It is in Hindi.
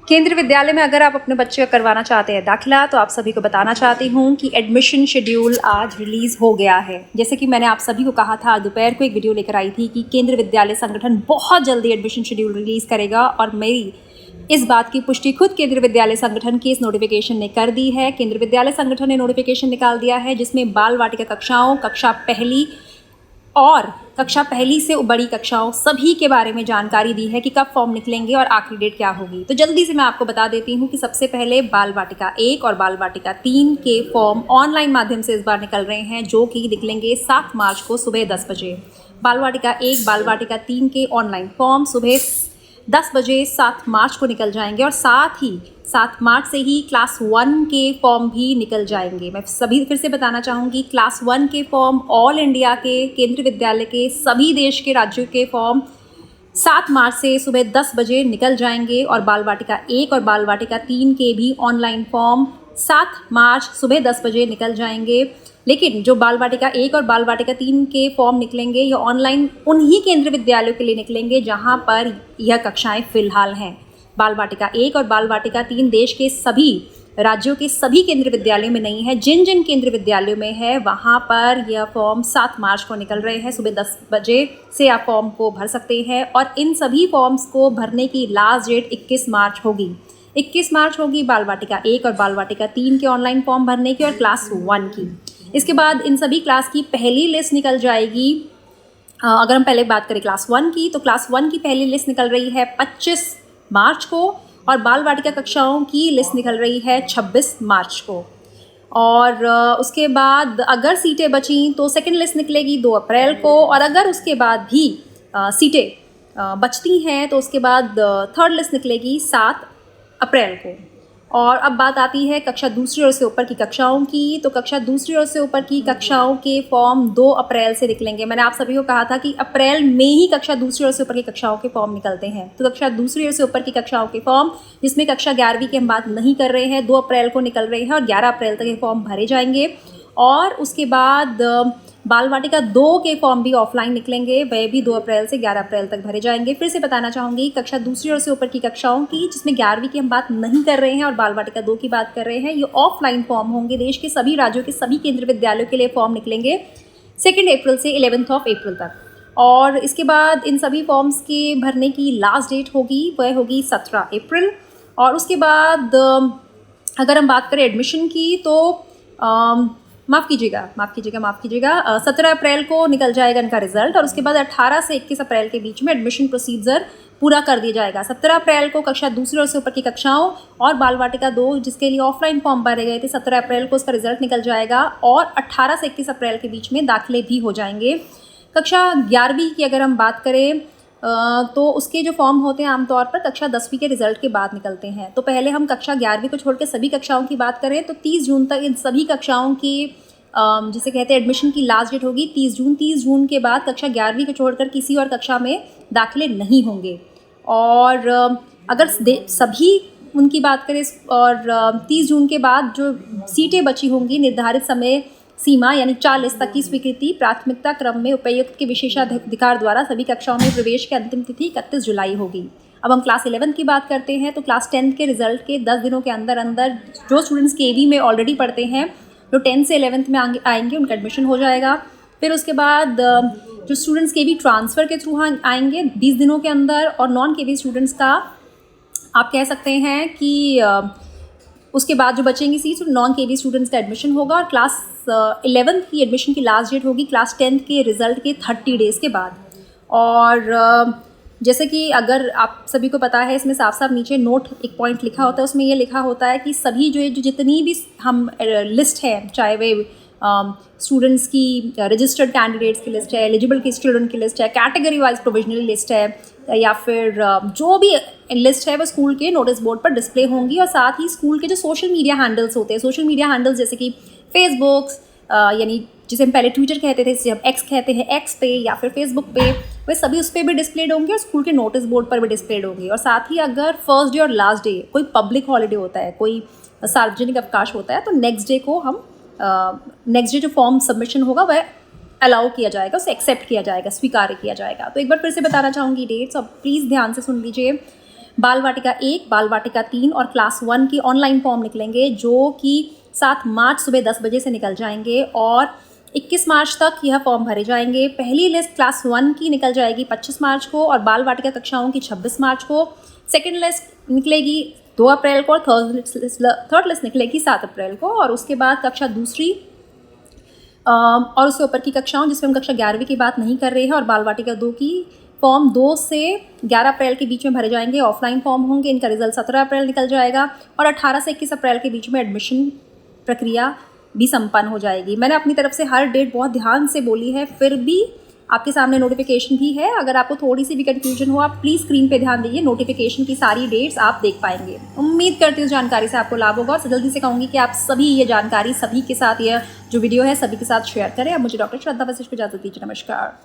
केंद्रीय विद्यालय में अगर आप अपने बच्चे का करवाना चाहते हैं दाखिला, तो आप सभी को बताना चाहती हूँ कि एडमिशन शेड्यूल आज रिलीज़ हो गया है। जैसे कि मैंने आप सभी को कहा था, दोपहर को एक वीडियो लेकर आई थी कि केंद्रीय विद्यालय संगठन बहुत जल्दी एडमिशन शेड्यूल रिलीज़ करेगा, और मेरी इस बात की पुष्टि खुद केंद्रीय विद्यालय संगठन की इस नोटिफिकेशन ने कर दी है। केंद्रीय विद्यालय संगठन ने नोटिफिकेशन निकाल दिया है जिसमें बाल वाटिका कक्षाओं, कक्षा पहली और कक्षा पहली से बड़ी कक्षाओं सभी के बारे में जानकारी दी है कि कब फॉर्म निकलेंगे और आखिरी डेट क्या होगी। तो जल्दी से मैं आपको बता देती हूँ कि सबसे पहले बाल वाटिका 1 और बाल वाटिका 3 के फॉर्म ऑनलाइन माध्यम से इस बार निकल रहे हैं, जो कि निकलेंगे 7 मार्च को सुबह 10 बजे। बाल वाटिका 1, बाल वाटिका 3 के ऑनलाइन फॉर्म सुबह 10 बजे 7 मार्च को निकल जाएंगे, और साथ ही 7 मार्च से ही क्लास 1 के फॉर्म भी निकल जाएंगे। मैं सभी फिर से बताना चाहूँगी, क्लास 1 के फॉर्म ऑल इंडिया के केंद्रीय विद्यालय के सभी देश के राज्यों के फॉर्म 7 मार्च से सुबह 10 बजे निकल जाएंगे, और बाल वाटिका 1 और बाल वाटिका 3 के भी ऑनलाइन फॉर्म 7 मार्च सुबह 10 बजे निकल जाएंगे। लेकिन जो बाल वाटिका 1 और बाल वाटिका 3 के फॉर्म निकलेंगे, ये ऑनलाइन उन्हीं केंद्रीय विद्यालयों के लिए निकलेंगे जहां पर यह कक्षाएं फिलहाल हैं। बाल वाटिका 1 और बाल वाटिका 3 देश के सभी राज्यों के सभी केंद्रीय विद्यालयों में नहीं है। जिन जिन केंद्रीय विद्यालयों में है वहाँ पर यह फॉर्म 7 मार्च को निकल रहे हैं। सुबह 10 बजे से आप फॉर्म को भर सकते हैं, और इन सभी फॉर्म्स को भरने की लास्ट डेट 21 मार्च होगी। 21 मार्च होगी बाल वाटिका 1 और बाल वाटिका 3 के ऑनलाइन फॉर्म भरने की, और क्लास 1 की। इसके बाद इन सभी क्लास की पहली लिस्ट निकल जाएगी। अगर हम पहले बात करें क्लास 1 की, तो क्लास 1 की पहली लिस्ट निकल रही है 25 मार्च को, और बाल वाटिका कक्षाओं की लिस्ट निकल रही है 26 मार्च को। और उसके बाद अगर सीटें बची तो सेकंड लिस्ट निकलेगी 2 अप्रैल को, और अगर उसके बाद भी सीटें बचती हैं तो उसके बाद थर्ड लिस्ट निकलेगी 7 अप्रैल को। और अब बात आती है कक्षा दूसरी और से ऊपर की कक्षाओं की। तो कक्षा दूसरी और से ऊपर की कक्षाओं के फॉर्म 2 अप्रैल से निकलेंगे। मैंने आप सभी को कहा था कि अप्रैल में ही कक्षा दूसरी और से ऊपर की कक्षाओं के फॉर्म निकलते हैं। तो कक्षा दूसरी और से ऊपर की कक्षाओं के फॉर्म, जिसमें कक्षा 11वीं की हम बात नहीं कर रहे हैं, 2 अप्रैल को निकल रहे हैं, और 11 अप्रैल तक ये फॉर्म भरे जाएंगे। और उसके बाद बाल वाटिका 2 के फॉर्म भी ऑफलाइन निकलेंगे, वह भी 2 अप्रैल से 11 अप्रैल तक भरे जाएंगे। फिर से बताना चाहूँगी, कक्षा दूसरी और से ऊपर की कक्षाओं की, जिसमें 11वीं की हम बात नहीं कर रहे हैं और बाल वाटिका 2 की बात कर रहे हैं, ये ऑफलाइन फॉर्म होंगे। देश के सभी राज्यों के सभी केंद्रीय विद्यालयों के लिए फॉर्म निकलेंगे 2 अप्रैल से 11 अप्रैल तक। और इसके बाद इन सभी फॉर्म्स के भरने की लास्ट डेट होगी, वह होगी 17 अप्रैल। और उसके बाद अगर हम बात करें एडमिशन की, तो माफ़ कीजिएगा 17 अप्रैल को निकल जाएगा इनका रिजल्ट, और उसके बाद 18 से 21 अप्रैल के बीच में एडमिशन प्रोसीजर पूरा कर दिया जाएगा। 17 अप्रैल को कक्षा दूसरी और से ऊपर की कक्षाओं और बाल वाटिका 2, जिसके लिए ऑफलाइन फॉर्म भरे गए थे, 17 अप्रैल को उसका रिजल्ट निकल जाएगा, और 18 से 21 अप्रैल के बीच में दाखिले भी हो जाएंगे। कक्षा 11वीं की अगर हम बात करें, तो उसके जो फॉर्म होते हैं आमतौर पर कक्षा 10वीं के रिजल्ट के बाद निकलते हैं। तो पहले हम कक्षा 11वीं को छोड़ के सभी कक्षाओं की बात करें तो 30 जून तक इन सभी कक्षाओं की जिसे कहते हैं एडमिशन की लास्ट डेट होगी 30 जून। 30 जून के बाद कक्षा 11वीं को छोड़कर किसी और कक्षा में दाखिले नहीं होंगे। और अगर सभी उनकी बात करें, और 30 जून के बाद जो सीटें बची होंगी, निर्धारित समय सीमा यानी 40 तक की स्वीकृति प्राथमिकता क्रम में उपायुक्त के विशेषाधिकार द्वारा सभी कक्षाओं में प्रवेश की अंतिम तिथि 31 जुलाई होगी। अब हम क्लास 11 की बात करते हैं, तो क्लास 10 के रिजल्ट के 10 दिनों के अंदर अंदर जो स्टूडेंट्स केवी में ऑलरेडी पढ़ते हैं, जो 10 से 11th में आएंगे, उनका एडमिशन हो जाएगा। फिर उसके बाद जो स्टूडेंट्स केवी ट्रांसफ़र के थ्रू आएंगे 20 दिनों के अंदर, और नॉन केवी स्टूडेंट्स का आप कह सकते हैं कि उसके बाद जो बचेंगी सीट्स, नॉन केवी स्टूडेंट्स का एडमिशन होगा। और क्लास 11th की एडमिशन की लास्ट डेट होगी क्लास 10th के रिज़ल्ट के 30 डेज़ के बाद। और जैसे कि अगर आप सभी को पता है, इसमें साफ साफ नीचे नोट एक पॉइंट लिखा होता है, उसमें ये लिखा होता है कि सभी जो जितनी भी हम लिस्ट है, चाहे वे स्टूडेंट्स की रजिस्टर्ड कैंडिडेट्स की लिस्ट है, एलिजिबल की स्टूडेंट की लिस्ट है, कैटेगरी वाइज प्रोविजनल लिस्ट है, या फिर जो भी लिस्ट है वो स्कूल के नोटिस बोर्ड पर डिस्प्ले होंगी। और साथ ही स्कूल के जो सोशल मीडिया हैंडल्स होते हैं, सोशल मीडिया हैंडल्स जैसे कि फेसबुक, यानी जिसे हम पहले ट्विटर कहते थे, जिसे हम एक्स कहते हैं, एक्स पे या फिर फेसबुक पे, वे सभी उस पर भी डिस्प्लेड होंगे, और स्कूल के नोटिस बोर्ड पर भी डिस्प्लेड होंगे। और साथ ही अगर फर्स्ट डे और लास्ट डे कोई पब्लिक हॉलीडे होता है, कोई सार्वजनिक अवकाश होता है, तो नेक्स्ट डे को हम नेक्स्ट डे जो फॉर्म सबमिशन होगा वह अलाउ किया जाएगा, उसे एक्सेप्ट किया जाएगा, स्वीकार किया जाएगा। तो एक बार फिर से बताना चाहूँगी डेट्स, अब प्लीज़ ध्यान से सुन लीजिए। बाल वाटिका 1, बाल वाटिका 3 और क्लास 1 की ऑनलाइन फॉर्म निकलेंगे, जो कि 7 मार्च सुबह 10 बजे से निकल जाएंगे और 21 मार्च तक यह फॉर्म भरे जाएंगे। पहली लिस्ट क्लास 1 की निकल जाएगी 25 मार्च को और बाल वाटिका कक्षाओं की 26 मार्च को। सेकेंड लिस्ट निकलेगी 2 अप्रैल को और थर्ड लिस्ट निकलेगी 7 अप्रैल को। और उसके बाद कक्षा दूसरी और उससे ऊपर की कक्षाओं, जिसमें हम कक्षा 11वीं की बात नहीं कर रहे हैं, और बाल वाटिका 2 की फॉर्म 2 से 11 अप्रैल के बीच में भरे जाएंगे। ऑफलाइन फॉर्म होंगे, इनका रिजल्ट 17 अप्रैल निकल जाएगा और 18 से 21 अप्रैल के बीच में एडमिशन प्रक्रिया भी संपन्न हो जाएगी। मैंने अपनी तरफ से हर डेट बहुत ध्यान से बोली है, फिर भी आपके सामने नोटिफिकेशन भी है। अगर आपको थोड़ी सी भी कन्फ्यूजन हो, आप प्लीज़ स्क्रीन पे ध्यान दीजिए, नोटिफिकेशन की सारी डेट्स आप देख पाएंगे। उम्मीद करती हूँ जानकारी से आपको लाभ होगा और जल्दी से कहूँगी कि आप सभी ये जानकारी सभी के साथ, यह जो वीडियो है सभी के साथ शेयर करें। अब मुझे डॉक्टर श्रद्धा वशिष्ठ को इजाज़त दीजिए। नमस्कार।